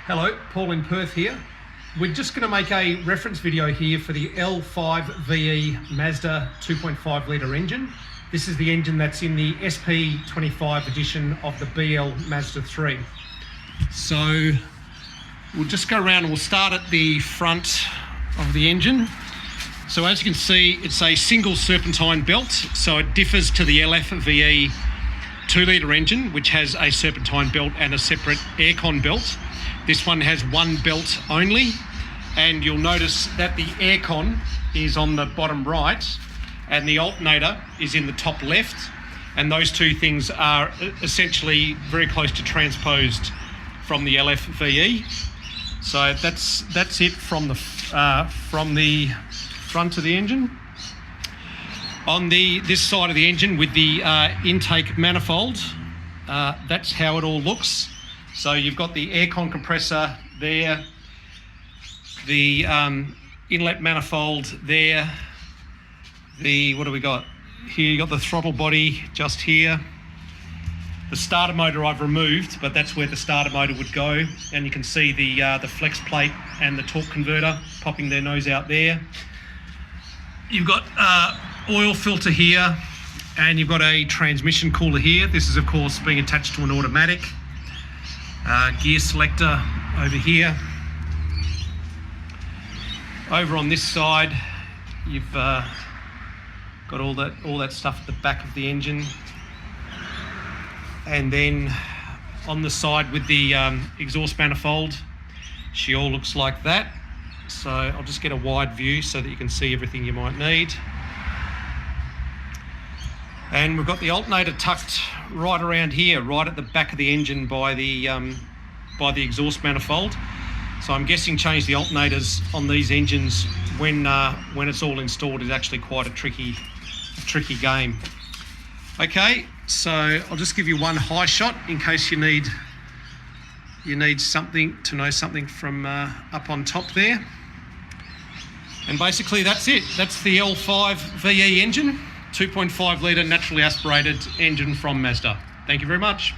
Hello, Paul in Perth here. We're just going to make a reference video here for the L5-VE Mazda 2.5 litre engine. This is the engine that's in the SP25 edition of the BL Mazda 3. So we'll just go around and we'll start at the front of the engine. So as you can see, it's a single serpentine belt, so it differs to the L5-VE 2 litre engine, which has a serpentine belt and a separate aircon belt. This one has one belt only, and you'll notice that the aircon is on the bottom right and the alternator is in the top left, and those two things are essentially very close to transposed from the L5-VE. So that's it from the front of the engine. On this side of the engine with the intake manifold, that's how it all looks. So you've got the aircon compressor there, the inlet manifold there, what do we got? Here you got the throttle body just here. The starter motor I've removed, but that's where the starter motor would go. And you can see the flex plate and the torque converter popping their nose out there. You've got oil filter here, and you've got a transmission cooler here. This is of course being attached to an automatic. Gear selector over here. Over on this side, you've got all that stuff at the back of the engine, and then on the side with the exhaust manifold, she all looks like that. So I'll just get a wide view so that you can see everything you might need. And we've got the alternator tucked right around here, right at the back of the engine by the exhaust manifold. So I'm guessing change the alternators on these engines when it's all installed is actually quite a tricky game. Okay, so I'll just give you one high shot in case you need something to know something from up on top there. And basically that's it. That's the L5-VE engine, 2.5 litre naturally aspirated engine from Mazda. Thank you very much.